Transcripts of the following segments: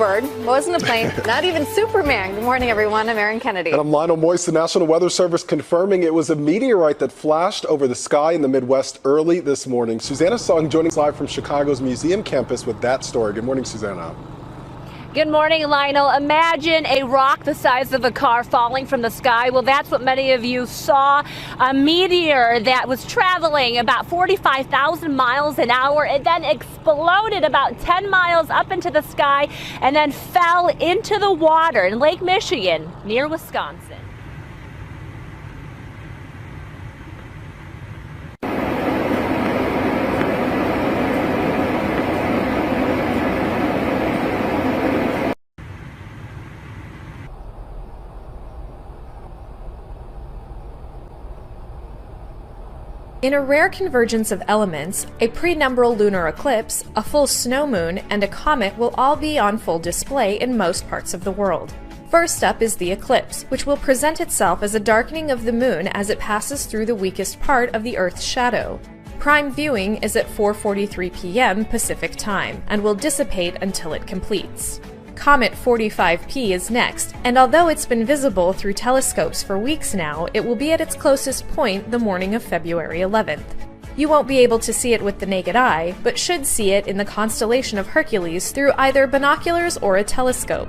bird, wasn't a plane, not even Superman. Good morning, everyone. I'm Erin Kennedy. And I'm Lionel Moist. The National Weather Service confirming it was a meteorite that flashed over the sky in the Midwest early this morning. Susanna Song joining us live from Chicago's museum campus with that story. Good morning, Susanna. Good morning, Lionel. Imagine a rock the size of a car falling from the sky. Well, that's what many of you saw. A meteor that was traveling about 45,000 miles an hour. It then exploded about 10 miles up into the sky and then fell into the water in Lake Michigan near Wisconsin. In a rare convergence of elements, a penumbral lunar eclipse, a full snow moon, and a comet will all be on full display in most parts of the world. First up is the eclipse, which will present itself as a darkening of the moon as it passes through the weakest part of the Earth's shadow. Prime viewing is at 4:43 p.m. Pacific Time, and will dissipate until it completes. Comet 45P is next, and although it's been visible through telescopes for weeks now, it will be at its closest point the morning of February 11th. You won't be able to see it with the naked eye, but should see it in the constellation of Hercules through either binoculars or a telescope.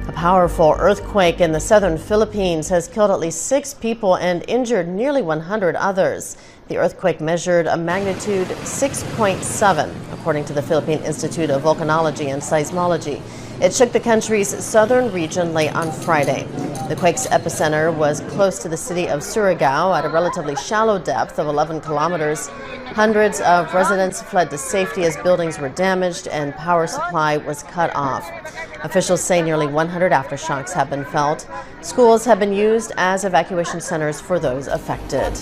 A powerful earthquake in the southern Philippines has killed at least 6 people and injured nearly 100 others. The earthquake measured a magnitude 6.7, according to the Philippine Institute of Volcanology and Seismology. It shook the country's southern region late on Friday. The quake's epicenter was close to the city of Surigao at a relatively shallow depth of 11 kilometers. Hundreds of residents fled to safety as buildings were damaged and power supply was cut off. Officials say nearly 100 aftershocks have been felt. Schools have been used as evacuation centers for those affected.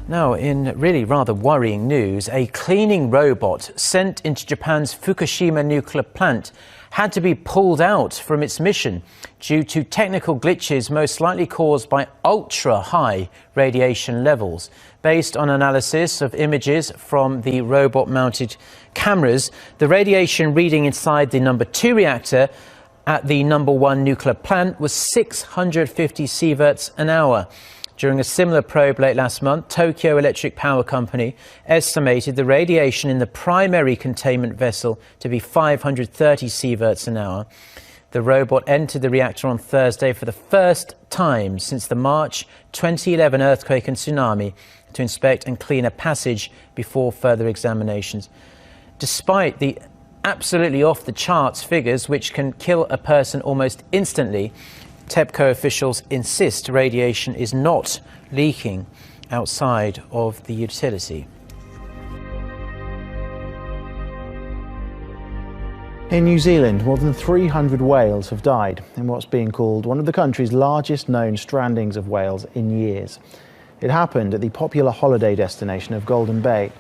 Now, in really rather worrying news, a cleaning robot sent into Japan's Fukushima nuclear plant had to be pulled out from its mission due to technical glitches most likely caused by ultra-high radiation levels. Based on analysis of images from the robot-mounted cameras, the radiation reading inside the number 2 reactor at the number 1 nuclear plant was 650 sieverts an hour. During a similar probe late last month, Tokyo Electric Power Company estimated the radiation in the primary containment vessel to be 530 sieverts an hour. The robot entered the reactor on Thursday for the first time since the March 2011 earthquake and tsunami to inspect and clean a passage before further examinations. Despite the absolutely off-the-charts figures, which can kill a person almost instantly, TEPCO officials insist radiation is not leaking outside of the utility. In New Zealand, more than 300 whales have died in what's being called one of the country's largest known strandings of whales in years. It happened at the popular holiday destination of Golden Bay.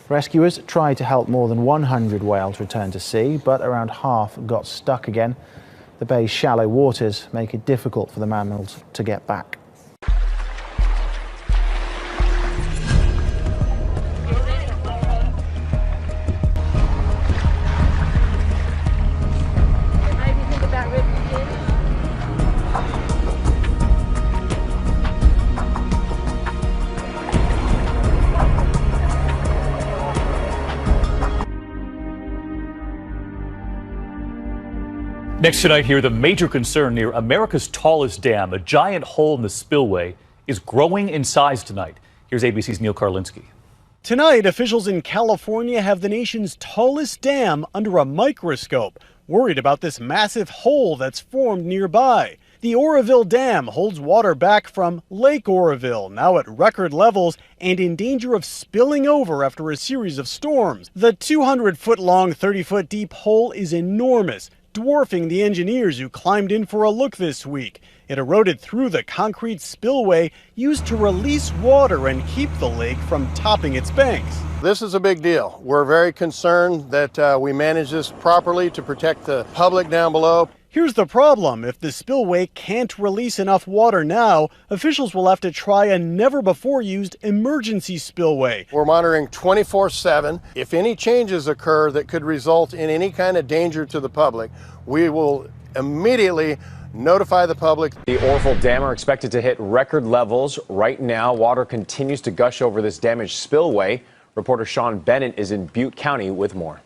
Rescuers tried to help more than 100 whales return to sea, but around half got stuck again. The bay's shallow waters make it difficult for the mammals to get back. Next tonight here, the major concern near America's tallest dam, a giant hole in the spillway, is growing in size tonight. Here's ABC's Neil Karlinski. Tonight, officials in California have the nation's tallest dam under a microscope, worried about this massive hole that's formed nearby. The Oroville Dam holds water back from Lake Oroville, now at record levels and in danger of spilling over after a series of storms. The 200-foot-long, 30-foot-deep hole is enormous, dwarfing the engineers who climbed in for a look this week. It eroded through the concrete spillway used to release water and keep the lake from topping its banks. This is a big deal. We're very concerned that we manage this properly to protect the public down below. Here's the problem. If the spillway can't release enough water now, officials will have to try a never-before-used emergency spillway. We're monitoring 24/7. If any changes occur that could result in any kind of danger to the public, we will immediately notify the public. The Oroville Dam are expected to hit record levels. Right now, water continues to gush over this damaged spillway. Reporter Sean Bennett is in Butte County with more.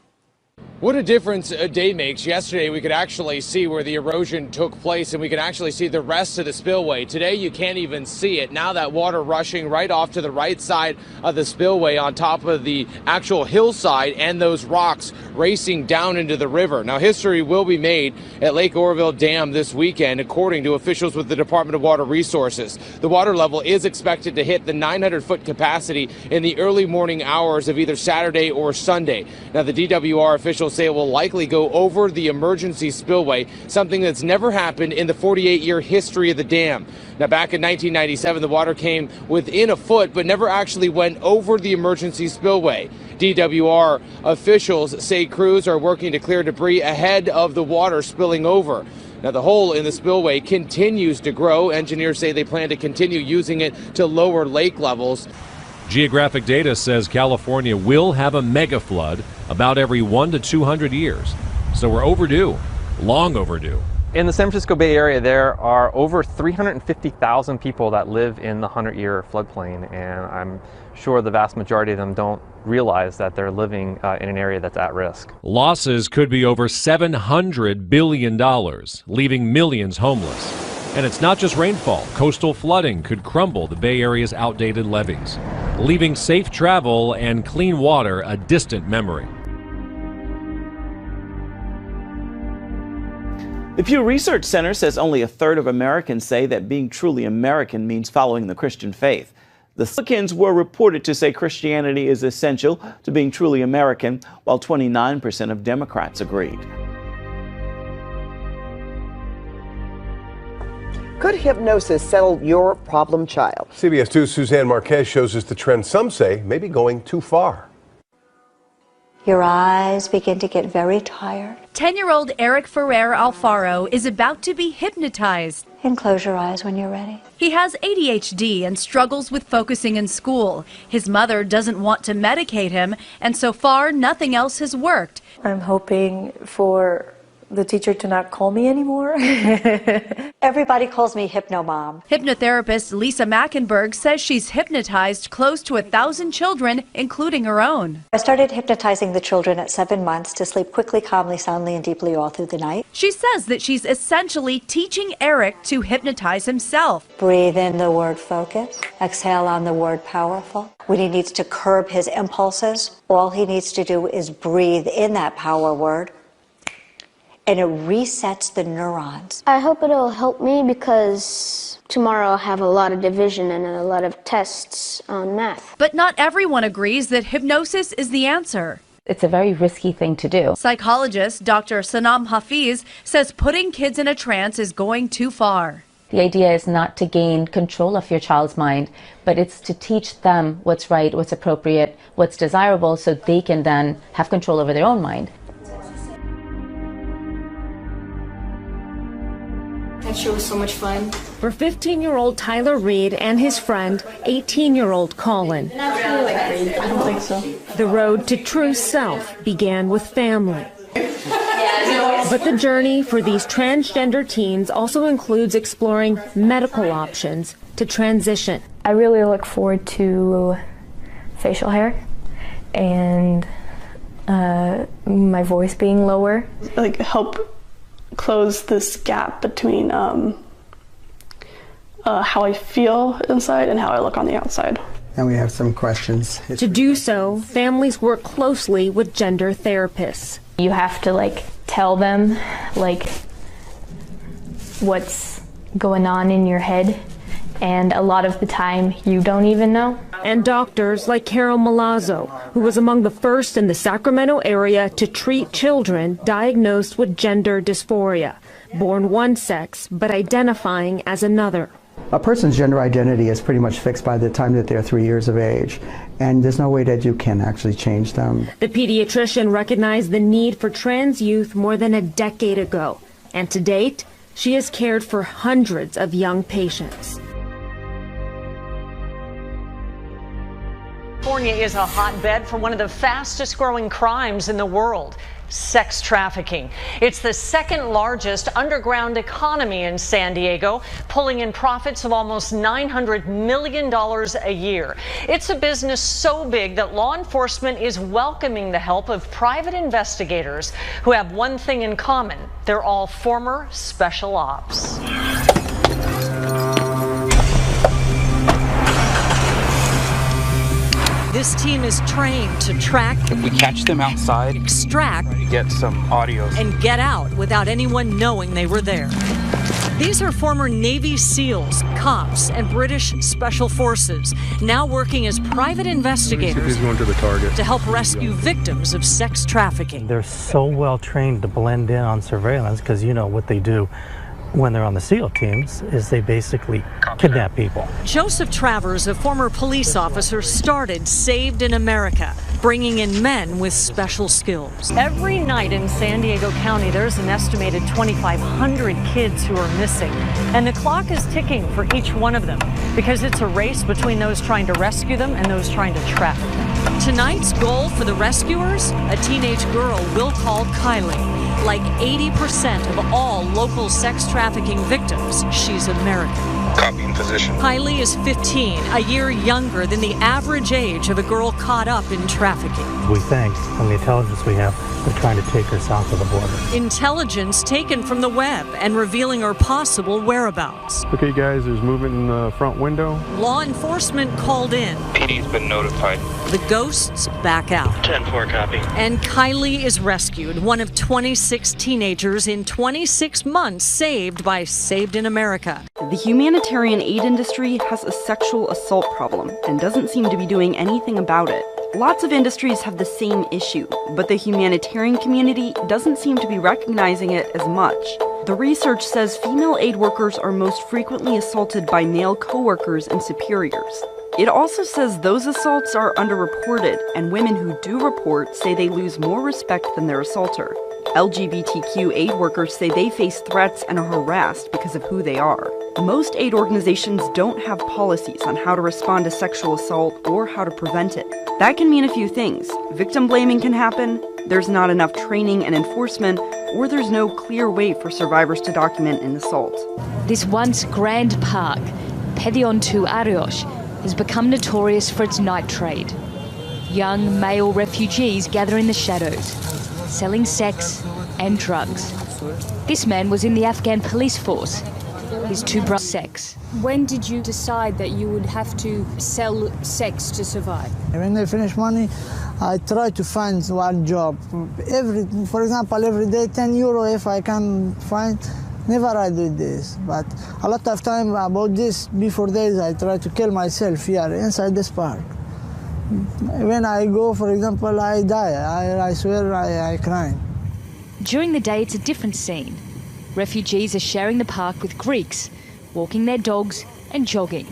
What a difference a day makes. Yesterday, we could actually see where the erosion took place, and we could actually see the rest of the spillway. Today, you can't even see it. Now that water rushing right off to the right side of the spillway on top of the actual hillside, and those rocks racing down into the river. Now, history will be made at Lake Oroville Dam this weekend, according to officials with the Department of Water Resources. The water level is expected to hit the 900-foot capacity in the early morning hours of either Saturday or Sunday. Now, the DWR officials say it will likely go over the emergency spillway, something that's never happened in the 48-year history of the dam. Now, back in 1997, the water came within a foot, but never actually went over the emergency spillway. DWR officials say crews are working to clear debris ahead of the water spilling over. Now, the hole in the spillway continues to grow. Engineers say they plan to continue using it to lower lake levels. Geographic data says California will have a mega flood about every 1 to 200 years. So we're overdue, long overdue. In the San Francisco Bay Area, there are over 350,000 people that live in the 100-year floodplain, and I'm sure the vast majority of them don't realize that they're living in an area that's at risk. Losses could be over $700 billion, leaving millions homeless. And it's not just rainfall. Coastal flooding could crumble the Bay Area's outdated levees, leaving safe travel and clean water a distant memory. The Pew Research Center says only a third of Americans say that being truly American means following the Christian faith. The Republicans were reported to say Christianity is essential to being truly American, while 29% of Democrats agreed. Could hypnosis settle your problem child? CBS 2's Suzanne Marquez shows us the trend some say may be going too far. Your eyes begin to get very tired. 10-year-old Eric Ferrer Alfaro is about to be hypnotized. And close your eyes when you're ready. He has ADHD and struggles with focusing in school. His mother doesn't want to medicate him, and so far, nothing else has worked. I'm hoping for the teacher to not call me anymore. Everybody calls me Hypno Mom. Hypnotherapist Lisa Mackenberg says she's hypnotized close to 1,000 children, including her own. I started hypnotizing the children at 7 months to sleep quickly, calmly, soundly, and deeply all through the night. She says that she's essentially teaching Eric to hypnotize himself. Breathe in the word focus. Exhale on the word powerful. When he needs to curb his impulses, all he needs to do is breathe in that power word, and it resets the neurons. I hope it'll help me because tomorrow I'll have a lot of division and a lot of tests on math. But not everyone agrees that hypnosis is the answer. It's a very risky thing to do. Psychologist Dr. Sanam Hafiz says putting kids in a trance is going too far. The idea is not to gain control of your child's mind, but it's to teach them what's right, what's appropriate, what's desirable, so they can then have control over their own mind. That show was so much fun. For 15-year-old Tyler Reed and his friend, 18-year-old Colin. I don't think so. The road to true self began with family. But the journey for these transgender teens also includes exploring medical options to transition. I really look forward to facial hair and my voice being lower. Like help close this gap between how I feel inside and how I look on the outside. And we have some questions. To do so, families work closely with gender therapists. You have to tell them what's going on in your head, and a lot of the time you don't even know. And doctors like Carol Malazzo, who was among the first in the Sacramento area to treat children diagnosed with gender dysphoria, born one sex but identifying as another. A person's gender identity is pretty much fixed by the time that they're 3 years of age, and there's no way that you can actually change them. The pediatrician recognized the need for trans youth more than a decade ago. And to date, she has cared for hundreds of young patients. California is a hotbed for one of the fastest growing crimes in the world, sex trafficking. It's the second largest underground economy in San Diego, pulling in profits of almost $900 million a year. It's a business so big that law enforcement is welcoming the help of private investigators who have one thing in common. They're all former special ops. This team is trained to track, if we catch them outside, extract, get some audio, and get out without anyone knowing they were there. These are former Navy SEALs, cops, and British Special Forces, now working as private investigators going to the target to help rescue victims of sex trafficking. They're so well trained to blend in on surveillance because you know what they do when they're on the SEAL teams is they basically kidnap people. Joseph Travers, a former police officer, started Saved in America, bringing in men with special skills. Every night in San Diego County, there's an estimated 2,500 kids who are missing. And the clock is ticking for each one of them because it's a race between those trying to rescue them and those trying to trap them. Tonight's goal for the rescuers, a teenage girl we'll call Kylie. Like 80% of all local sex trafficking victims, she's American. Copy in position. Kylie is 15, a year younger than the average age of a girl caught up in trafficking. We think, from the intelligence we have, they're trying to take her south of the border. Intelligence taken from the web and revealing her possible whereabouts. Okay, guys, there's movement in the front window. Law enforcement called in. PD's been notified. The ghosts back out. 10-4 copy. And Kylie is rescued, one of 26 teenagers in 26 months saved by Saved in America. The humanitarian aid industry has a sexual assault problem and doesn't seem to be doing anything about it. Lots of industries have the same issue, but the humanitarian community doesn't seem to be recognizing it as much. The research says female aid workers are most frequently assaulted by male coworkers and superiors. It also says those assaults are underreported, and women who do report say they lose more respect than their assaulter. LGBTQ aid workers say they face threats and are harassed because of who they are. Most aid organizations don't have policies on how to respond to sexual assault or how to prevent it. That can mean a few things. Victim blaming can happen, there's not enough training and enforcement, or there's no clear way for survivors to document an assault. This once grand park, Pedion tu Arios, has become notorious for its night trade. Young male refugees gather in the shadows, selling sex and drugs. This man was in the Afghan police force. His two brothers sex. When did you decide that you would have to sell sex to survive? When I finish money, I try to find one job. For example, every day 10 euro if I can find. Never I do this, but a lot of time about this, before days I try to kill myself here inside this park. When I go, for example, I die. I swear I cry. During the day, it's a different scene. Refugees are sharing the park with Greeks, walking their dogs and jogging.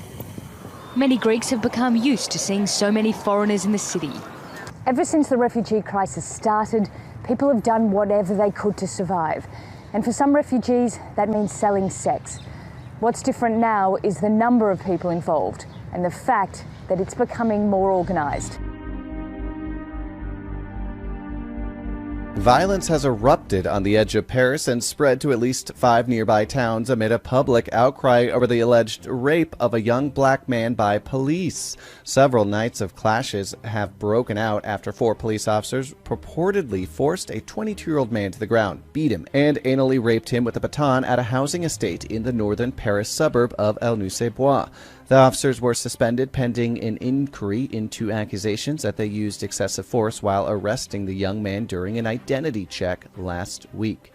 Many Greeks have become used to seeing so many foreigners in the city. Ever since the refugee crisis started, people have done whatever they could to survive. And for some refugees, that means selling sex. What's different now is the number of people involved and the fact that it's becoming more organised. Violence has erupted on the edge of Paris and spread to at least 5 nearby towns amid a public outcry over the alleged rape of a young black man by police. Several nights of clashes have broken out after 4 police officers purportedly forced a 22-year-old man to the ground, beat him, and anally raped him with a baton at a housing estate in the northern Paris suburb of Aulnay-sous-Bois. The officers were suspended pending an inquiry into accusations that they used excessive force while arresting the young man during an identity check last week.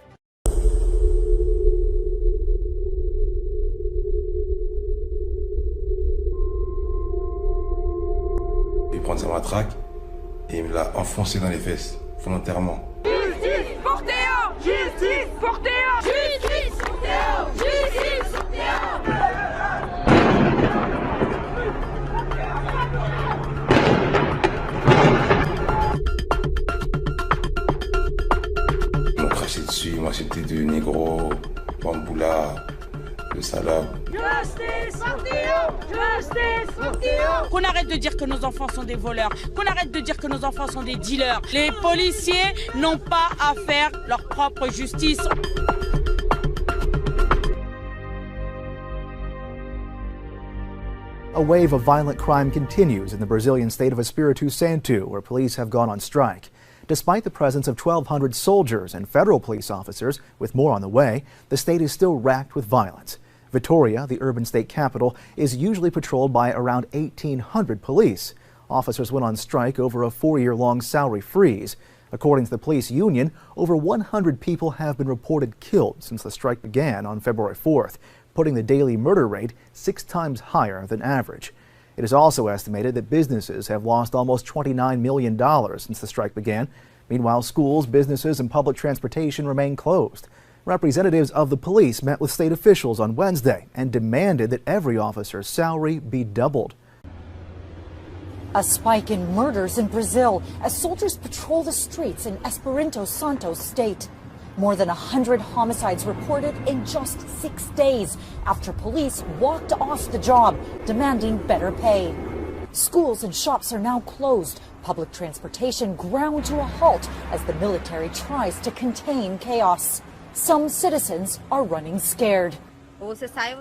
Il prend sa matraque et il me l'a enfoncé dans les fesses, volontairement. Justice pour Théo! Justice pour Théo! Justice pour Théo! Justice pour Théo! Ils m'ont craché dessus, ils m'ont accepté de négro. Alors, Justice! Justice! Qu'on arrête de dire que nos enfants sont des voleurs, qu'on arrête de dire que nos enfants sont des dealers. Les policiers n'ont pas à faire leur propre justice. A wave of violent crime continues in the Brazilian state of Espírito Santo, where police have gone on strike. Despite the presence of 1,200 soldiers and federal police officers, with more on the way, the state is still racked with violence. Vitória, the urban state capital, is usually patrolled by around 1,800 police. Officers went on strike over a 4-year-long salary freeze. According to the police union, over 100 people have been reported killed since the strike began on February 4th, putting the daily murder rate 6 times higher than average. It is also estimated that businesses have lost almost $29 million since the strike began. Meanwhile, schools, businesses, and public transportation remain closed. Representatives of the police met with state officials on Wednesday and demanded that every officer's salary be doubled. A spike in murders in Brazil as soldiers patrol the streets in Espírito Santo state. More than 100 homicides reported in just 6 days after police walked off the job, demanding better pay. Schools and shops are now closed. Public transportation ground to a halt as the military tries to contain chaos. Some citizens are running scared.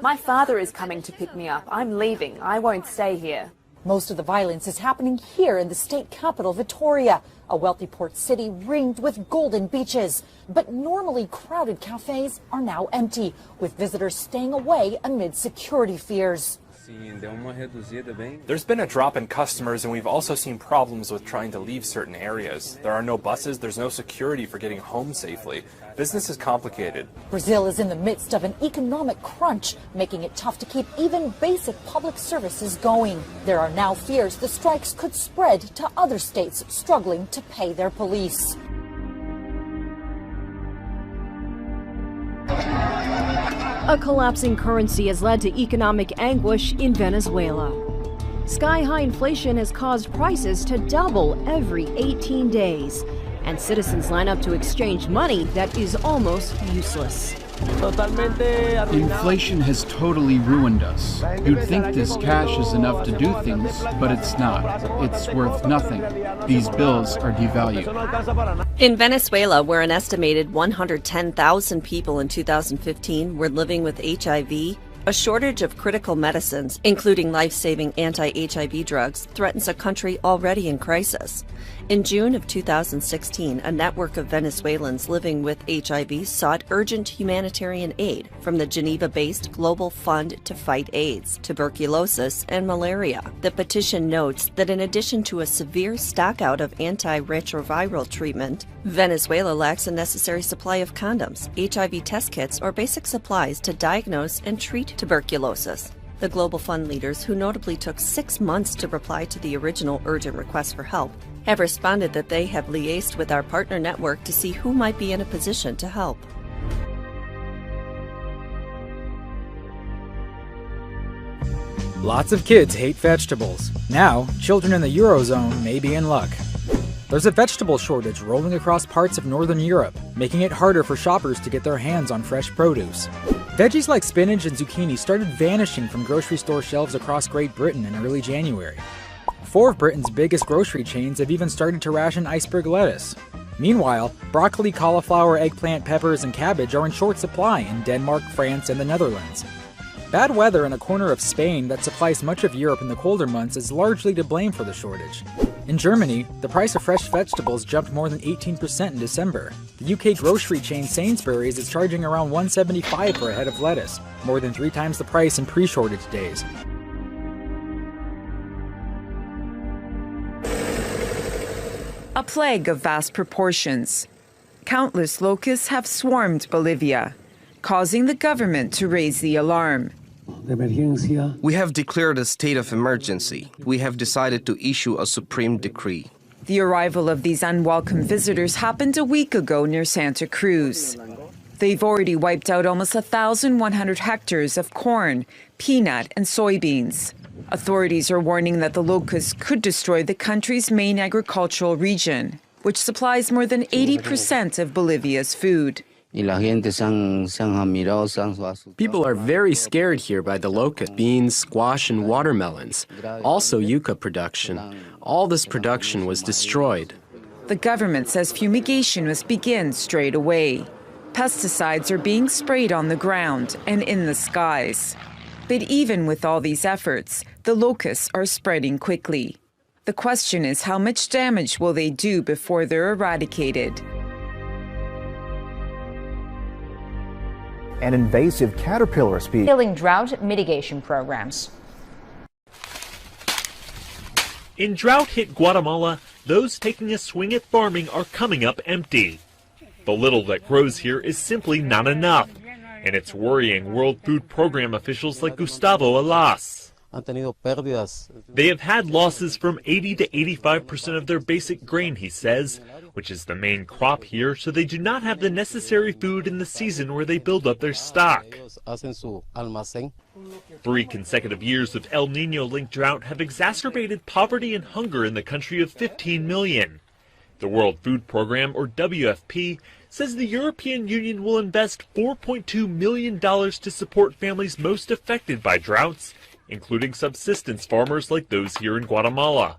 My father is coming to pick me up. I'm leaving. I won't stay here. Most of the violence is happening here in the state capital, Vitória, a wealthy port city ringed with golden beaches. But normally crowded cafes are now empty, with visitors staying away amid security fears. There's been a drop in customers, and we've also seen problems with trying to leave certain areas. There are no buses, there's no security for getting home safely. Business is complicated. Brazil is in the midst of an economic crunch, making it tough to keep even basic public services going. There are now fears the strikes could spread to other states struggling to pay their police. A collapsing currency has led to economic anguish in Venezuela. Sky-high inflation has caused prices to double every 18 days, and citizens line up to exchange money that is almost useless. Inflation has totally ruined us. You'd think this cash is enough to do things, but it's not. It's worth nothing. These bills are devalued. In Venezuela, where an estimated 110,000 people in 2015 were living with HIV, a shortage of critical medicines, including life-saving anti-HIV drugs, threatens a country already in crisis. In June of 2016, a network of Venezuelans living with HIV sought urgent humanitarian aid from the Geneva-based Global Fund to Fight AIDS, Tuberculosis, and Malaria. The petition notes that in addition to a severe stockout of antiretroviral treatment, Venezuela lacks a necessary supply of condoms, HIV test kits, or basic supplies to diagnose and treat tuberculosis. The Global Fund leaders, who notably took 6 months to reply to the original urgent request for help, have responded that they have liaised with our partner network to see who might be in a position to help. Lots of kids hate vegetables. Now, children in the Eurozone may be in luck. There's a vegetable shortage rolling across parts of Northern Europe, making it harder for shoppers to get their hands on fresh produce. Veggies like spinach and zucchini started vanishing from grocery store shelves across Great Britain in early January. 4 of Britain's biggest grocery chains have even started to ration iceberg lettuce. Meanwhile, broccoli, cauliflower, eggplant, peppers, and cabbage are in short supply in Denmark, France, and the Netherlands. Bad weather in a corner of Spain that supplies much of Europe in the colder months is largely to blame for the shortage. In Germany, the price of fresh vegetables jumped more than 18% in December. The UK grocery chain Sainsbury's is charging around $1.75 for a head of lettuce, more than 3 times the price in pre-shortage days. A plague of vast proportions. Countless locusts have swarmed Bolivia, causing the government to raise the alarm. We have declared a state of emergency. We have decided to issue a supreme decree. The arrival of these unwelcome visitors happened a week ago near Santa Cruz. They've already wiped out almost 1,100 hectares of corn, peanut, and soybeans. Authorities are warning that the locusts could destroy the country's main agricultural region, which supplies more than 80% of Bolivia's food. People are very scared here by the locust, beans, squash, and watermelons. Also yucca production. All this production was destroyed. The government says fumigation must begin straight away. Pesticides are being sprayed on the ground and in the skies. But even with all these efforts, the locusts are spreading quickly. The question is, how much damage will they do before they're eradicated? An invasive caterpillar species. Killing drought mitigation programs. In drought-hit Guatemala, those taking a swing at farming are coming up empty. The little that grows here is simply not enough, and it's worrying World Food Program officials like Gustavo Alas. They have had losses from 80 to 85% of their basic grain, he says, which is the main crop here, so they do not have the necessary food in the season where they build up their stock. 3 consecutive years of El Niño-linked drought have exacerbated poverty and hunger in the country of 15 million. The World Food Program, or WFP, says the European Union will invest $4.2 million to support families most affected by droughts, including subsistence farmers like those here in Guatemala.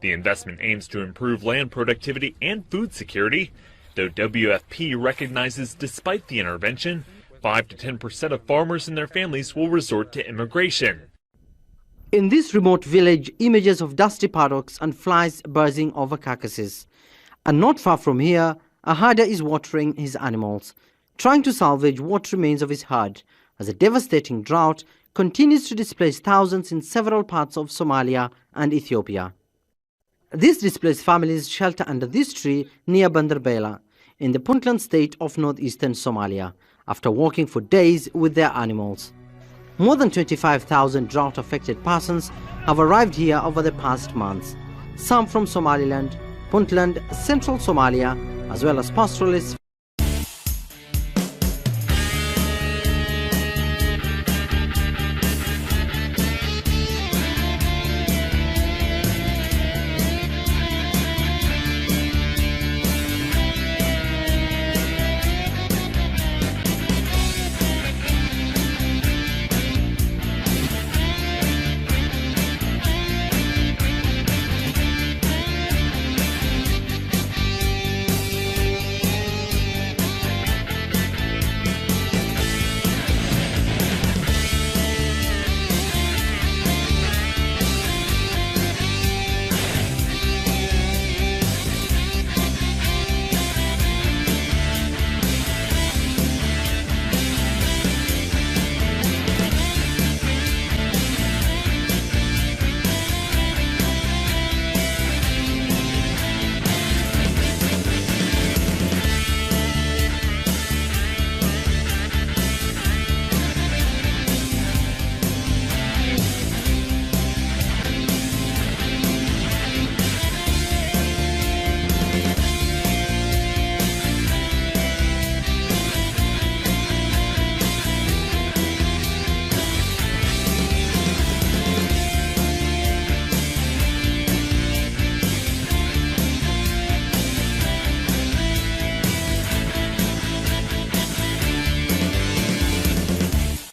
The investment aims to improve land productivity and food security, though WFP recognizes despite the intervention, 5 to 10% of farmers and their families will resort to immigration. In this remote village, images of dusty paddocks and flies buzzing over carcasses. And not far from here, a herder is watering his animals, trying to salvage what remains of his herd, as a devastating drought continues to displace thousands in several parts of Somalia and Ethiopia. These displaced families shelter under this tree near Banderbela, in the Puntland state of northeastern Somalia, after walking for days with their animals. More than 25,000 drought-affected persons have arrived here over the past months, some from Somaliland, Puntland, central Somalia, as well as pastoralists